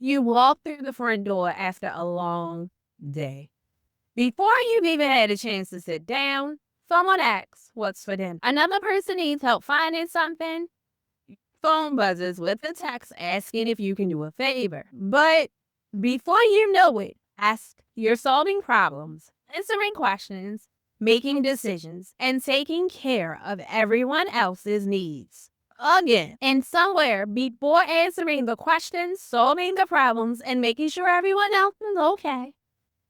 You walk through the front door after a long day. Before you've even had a chance to sit down, someone asks what's for dinner. Another person needs help finding something. Phone buzzes with a text asking if you can do a favor. But before you know it, you're solving problems, answering questions, making decisions, and taking care of everyone else's needs. Again, and somewhere before answering the questions, solving the problems, and making sure everyone else is okay,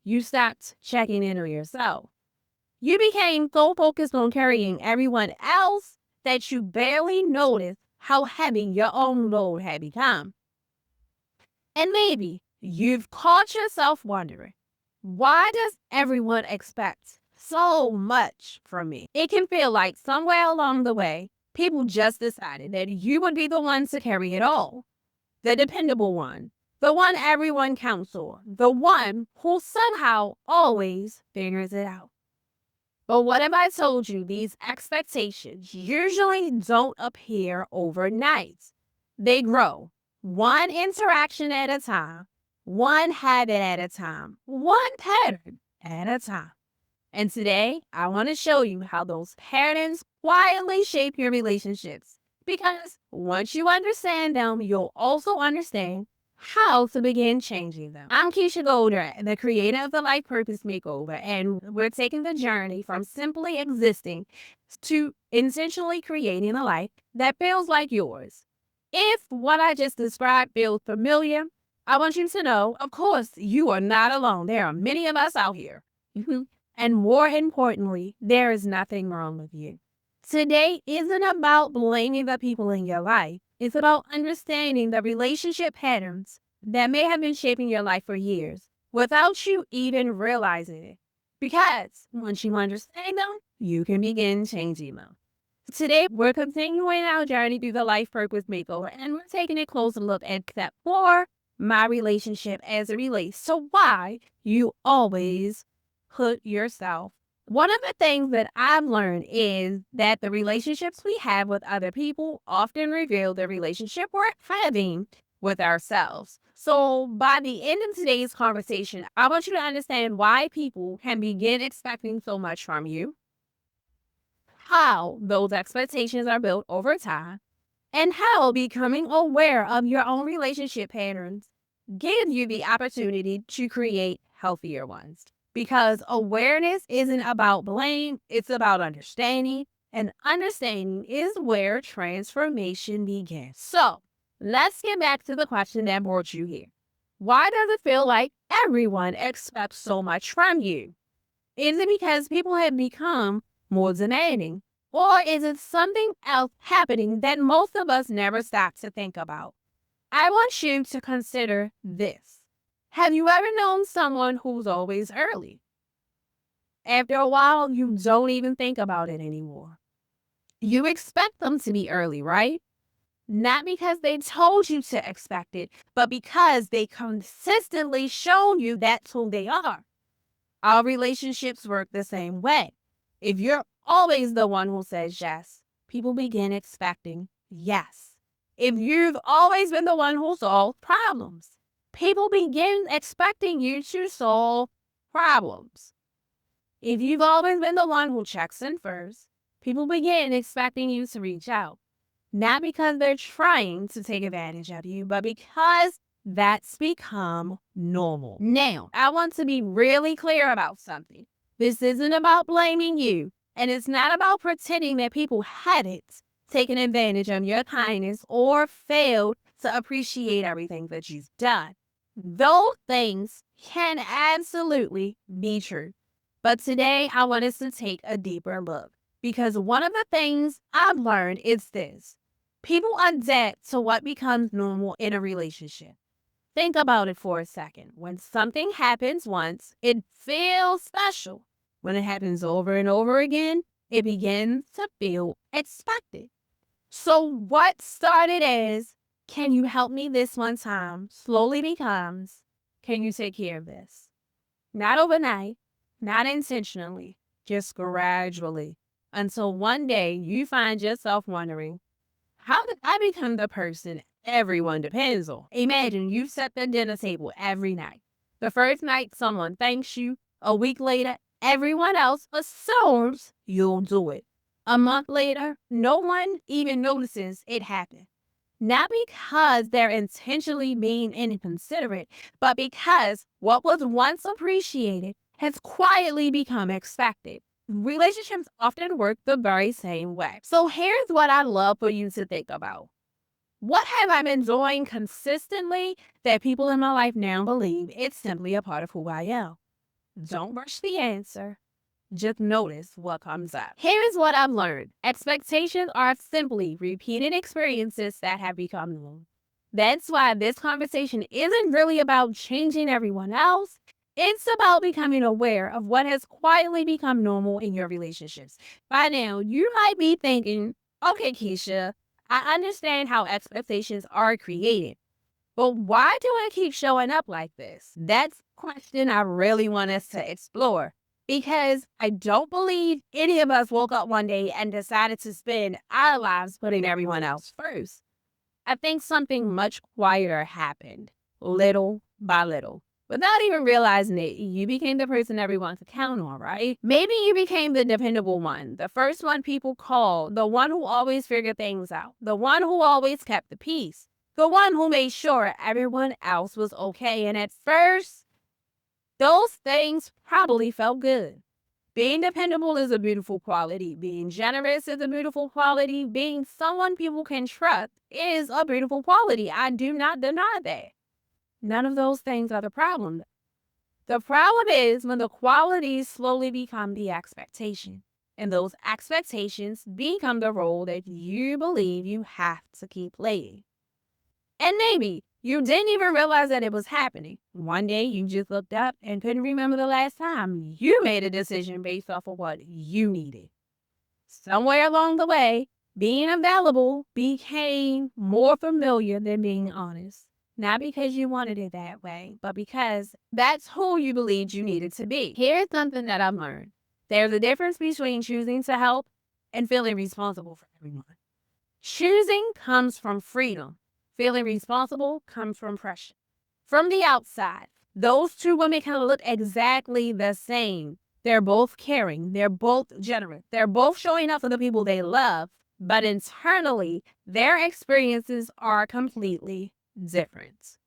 you stopped checking in on yourself. You became so focused on carrying everyone else that you barely noticed how heavy your own load had become. And maybe you've caught yourself wondering, why does everyone expect so much from me? It can feel like somewhere along the way, people just decided that you would be the one to carry it all. The dependable one. The one everyone counts on. The one who somehow always figures it out. But what if I told you these expectations usually don't appear overnight? They grow, one interaction at a time, one habit at a time, one pattern at a time. And today, I want to show you how those patterns quietly shape your relationships. Because once you understand them, you'll also understand how to begin changing them. I'm Keisha Golder, the creator of the Life Purpose Makeover, and we're taking the journey from simply existing to intentionally creating a life that feels like yours. If what I just described feels familiar, I want you to know, of course, you are not alone. There are many of us out here. And more importantly, there is nothing wrong with you. Today isn't about blaming the people in your life. It's about understanding the relationship patterns that may have been shaping your life for years without you even realizing it. Because once you understand them, you can begin changing them. Today, we're continuing our journey through the Life Purpose Makeover, and we're taking a closer look at step 4, my relationship as it relates to why you always put yourself. One of the things that I've learned is that the relationships we have with other people often reveal the relationship we're having with ourselves. So by the end of today's conversation, I want you to understand why people can begin expecting so much from you, how those expectations are built over time, and how becoming aware of your own relationship patterns gives you the opportunity to create healthier ones. Because awareness isn't about blame, it's about understanding. And understanding is where transformation begins. So let's get back to the question that brought you here. Why does it feel like everyone expects so much from you? Is it because people have become more demanding? Or is it something else happening that most of us never stop to think about? I want you to consider this. Have you ever known someone who's always early? After a while, you don't even think about it anymore. You expect them to be early, right? Not because they told you to expect it, but because they consistently show you that's who they are. Our relationships work the same way. If you're always the one who says yes, people begin expecting yes. If you've always been the one who solves problems, people begin expecting you to solve problems. If you've always been the one who checks in first, people begin expecting you to reach out. Not because they're trying to take advantage of you, but because that's become normal. Now, I want to be really clear about something. This isn't about blaming you, and it's not about pretending that people hadn't taken advantage of your kindness or failed to appreciate everything that you've done. Those things can absolutely be true. But today, I want us to take a deeper look, because one of the things I've learned is this. People adapt to what becomes normal in a relationship. Think about it for a second. When something happens once, it feels special. When it happens over and over again, it begins to feel expected. So what started as, can you help me this one time, slowly becomes, can you take care of this? Not overnight, not intentionally, just gradually, until one day you find yourself wondering, how did I become the person everyone depends on. Imagine you set the dinner table every night. The first night, someone thanks you. A week later, everyone else assumes you'll do it. A month later, no one even notices it happened. Not because they're intentionally being inconsiderate, but because what was once appreciated has quietly become expected. Relationships often work the very same way. So here's what I'd love for you to think about. What have I been doing consistently that people in my life now believe it's simply a part of who I am? Don't rush the answer. Just notice what comes up. Here's what I've learned. Expectations are simply repeated experiences that have become normal. That's why this conversation isn't really about changing everyone else. It's about becoming aware of what has quietly become normal in your relationships. By now, you might be thinking, okay, Keisha, I understand how expectations are created, but why do I keep showing up like this? That's the question I really want us to explore. Because I don't believe any of us woke up one day and decided to spend our lives putting everyone else first. I think something much quieter happened, little by little. Without even realizing it, you became the person everyone could count on, right? Maybe you became the dependable one, the first one people called, the one who always figured things out, the one who always kept the peace, the one who made sure everyone else was okay. And at first, those things probably felt good. Being dependable is a beautiful quality. Being generous is a beautiful quality. Being someone people can trust is a beautiful quality. I do not deny that. None of those things are the problem. The problem is when the qualities slowly become the expectation. And those expectations become the role that you believe you have to keep playing. And maybe you didn't even realize that it was happening. One day you just looked up and couldn't remember the last time you made a decision based off of what you needed. Somewhere along the way, being available became more familiar than being honest. Not because you wanted it that way, but because that's who you believed you needed to be. Here's something that I've learned. There's a difference between choosing to help and feeling responsible for everyone. Choosing comes from freedom. Feeling responsible comes from pressure. From the outside, those two women can look exactly the same. They're both caring. They're both generous. They're both showing up for the people they love. But internally, their experiences are completely different.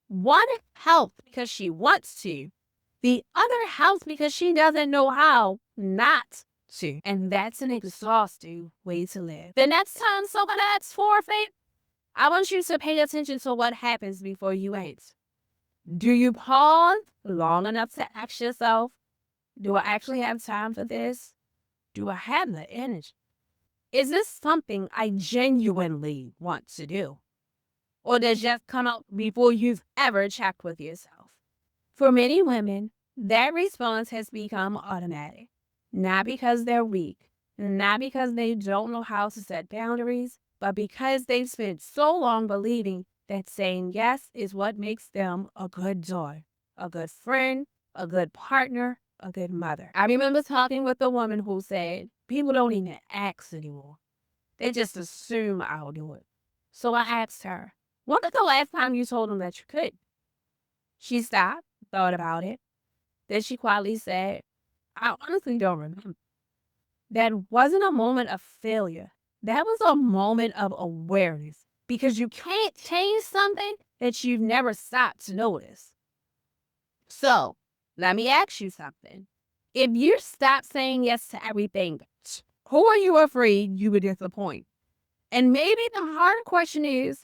One helps because she wants to. The other helps because she doesn't know how not to. And that's an exhausting way to live. The next time someone asks for a favor, I want you to pay attention to what happens before you answer. Do you pause long enough to ask yourself, do I actually have time for this? Do I have the energy? Is this something I genuinely want to do? Or does it just come out before you've ever checked with yourself? For many women, that response has become automatic. Not because they're weak, not because they don't know how to set boundaries, but because they've spent so long believing that saying yes is what makes them a good daughter, a good friend, a good partner, a good mother. I remember talking with a woman who said, people don't even ask anymore. They just assume I'll do it. So I asked her, when was the last time you told them that you could? She stopped, thought about it. Then she quietly said, I honestly don't remember. That wasn't a moment of failure. That was a moment of awareness, because you can't change something that you've never stopped to notice. So let me ask you something. If you stop saying yes to everything, who are you afraid you would disappoint? And maybe the hard question is,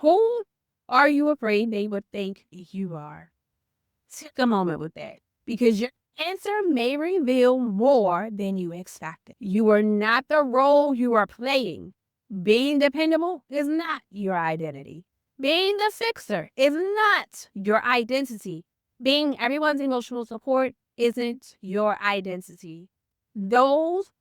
who are you afraid they would think you are? Take a moment with that, because your answer may reveal more than you expected. You are not the role you are playing. Being dependable is not your identity. Being the fixer is not your identity. Being everyone's emotional support isn't your identity. Those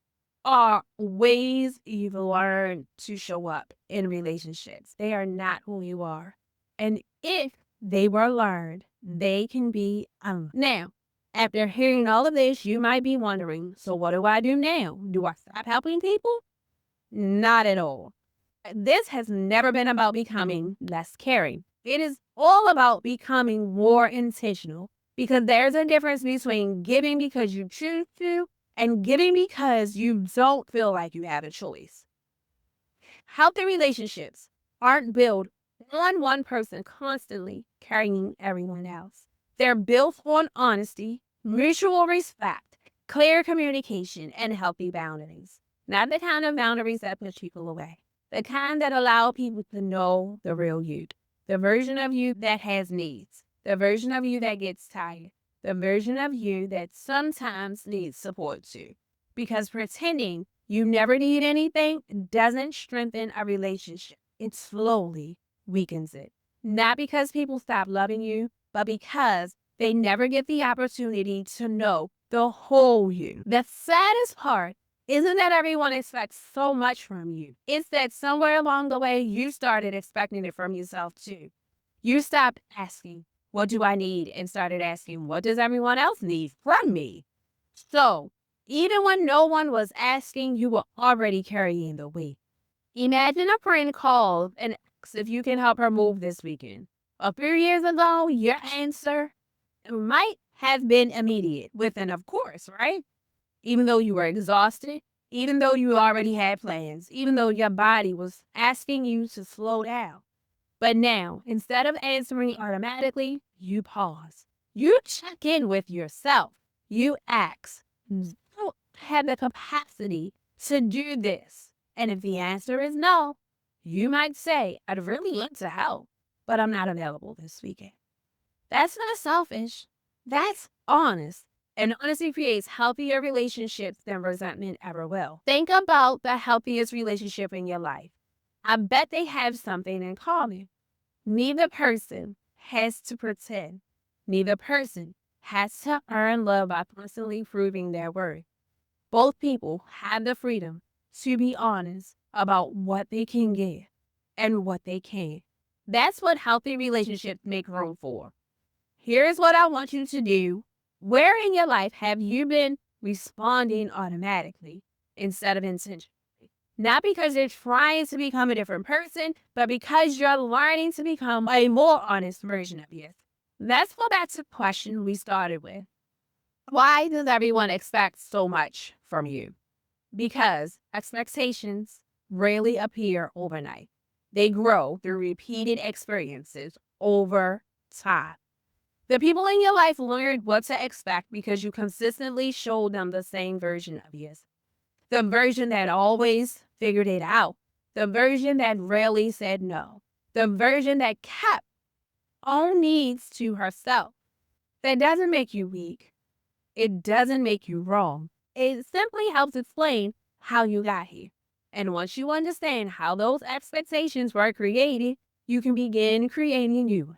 are ways you've learned to show up in relationships. They are not who you are. And if they were learned, they can be unlearned. Now, after hearing all of this, you might be wondering, so what do I do now? Do I stop helping people? Not at all. This has never been about becoming less caring. It is all about becoming more intentional, because there's a difference between giving because you choose to and giving because you don't feel like you have a choice. Healthy relationships aren't built on one person constantly carrying everyone else. They're built on honesty, mutual respect, clear communication, and healthy boundaries. Not the kind of boundaries that push people away. The kind that allow people to know the real you. The version of you that has needs. The version of you that gets tired. The version of you that sometimes needs support too. Because pretending you never need anything doesn't strengthen a relationship. It slowly weakens it. Not because people stop loving you, but because they never get the opportunity to know the whole you. The saddest part isn't that everyone expects so much from you. It's that somewhere along the way, you started expecting it from yourself too. You stopped asking, what do I need? And started asking, what does everyone else need from me? So, even when no one was asking, you were already carrying the weight. Imagine a friend calls and asks if you can help her move this weekend. A few years ago, your answer might have been immediate, with an of course, right? Even though you were exhausted, even though you already had plans, even though your body was asking you to slow down. But now, instead of answering automatically, you pause. You check in with yourself. You ask, do I have the capacity to do this? And if the answer is no, you might say, I'd really like to help, but I'm not available this weekend. That's not selfish. That's honest. And honesty creates healthier relationships than resentment ever will. Think about the healthiest relationship in your life. I bet they have something in common. Neither person has to pretend. Neither person has to earn love by constantly proving their worth. Both people have the freedom to be honest about what they can give and what they can't. That's what healthy relationships make room for. Here's what I want you to do. Where in your life have you been responding automatically instead of intentionally? Not because you're trying to become a different person, but because you're learning to become a more honest version of you. Let's go back to the question we started with. Why does everyone expect so much from you? Because expectations rarely appear overnight. They grow through repeated experiences over time. The people in your life learned what to expect because you consistently showed them the same version of you. The version that always figured it out. The version that rarely said no. The version that kept all needs to herself. That doesn't make you weak. It doesn't make you wrong. It simply helps explain how you got here. And once you understand how those expectations were created, you can begin creating new ones.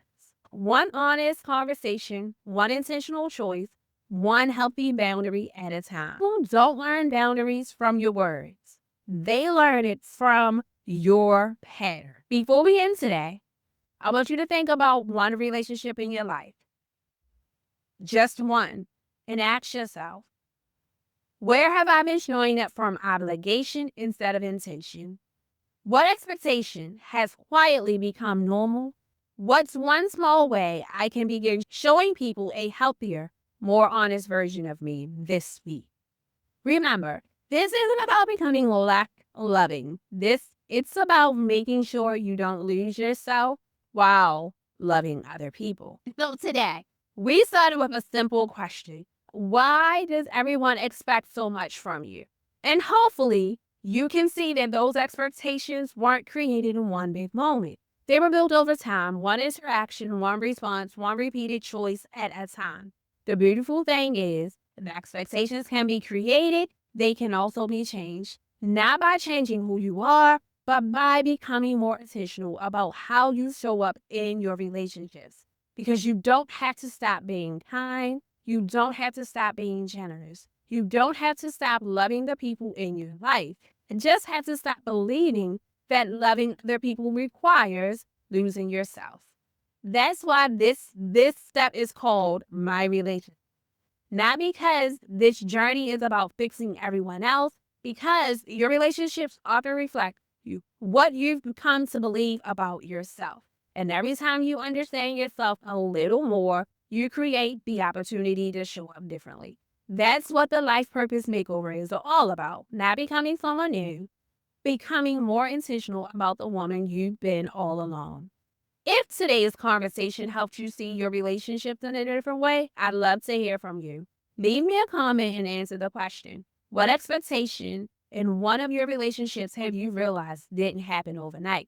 One honest conversation, one intentional choice, one healthy boundary at a time. People don't learn boundaries from your words. They learn it from your pattern. Before we end today, I want you to think about one relationship in your life. Just one. And ask yourself, where have I been showing up from obligation instead of intention? What expectation has quietly become normal? What's one small way I can begin showing people a healthier, more honest version of me this week? Remember, this isn't about becoming lack loving. It's about making sure you don't lose yourself while loving other people. So today, we started with a simple question. Why does everyone expect so much from you? And hopefully, you can see that those expectations weren't created in one big moment. They were built over time, one interaction, one response, one repeated choice at a time. The beautiful thing is, the expectations can be created, they can also be changed, not by changing who you are, but by becoming more intentional about how you show up in your relationships. Because you don't have to stop being kind, you don't have to stop being generous, you don't have to stop loving the people in your life, and just have to stop believing that loving other people requires losing yourself. That's why this step is called My Relationship. Not because this journey is about fixing everyone else, because your relationships often reflect what you've come to believe about yourself. And every time you understand yourself a little more, you create the opportunity to show up differently. That's what the Life Purpose Makeover is all about. Not becoming someone new, becoming more intentional about the woman you've been all along. If today's conversation helped you see your relationships in a different way, I'd love to hear from you. Leave me a comment and answer the question. What expectation in one of your relationships have you realized didn't happen overnight?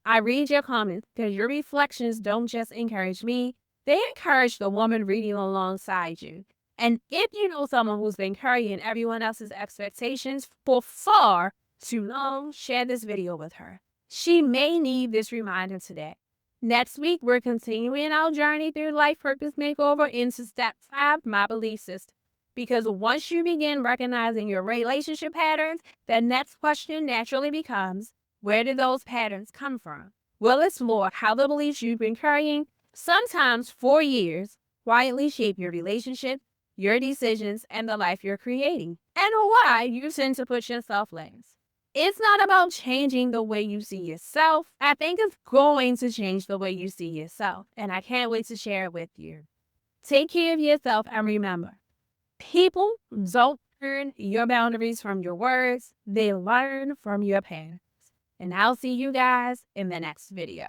I read your comments because your reflections don't just encourage me, they encourage the woman reading alongside you. And if you know someone who's been carrying everyone else's expectations for far too long, share this video with her. She may need this reminder today. Next week, we're continuing our journey through Life Purpose Makeover into Step 5, My Belief System. Because once you begin recognizing your relationship patterns, the next question naturally becomes, where did those patterns come from? We'll explore how the beliefs you've been carrying, sometimes for years, quietly shape your relationship, your decisions, and the life you're creating, and why you tend to put yourself last. It's not about changing the way you see yourself. I think it's going to change the way you see yourself, and I can't wait to share it with you. Take care of yourself, and remember, people don't learn your boundaries from your words. They learn from your patterns. And I'll see you guys in the next video.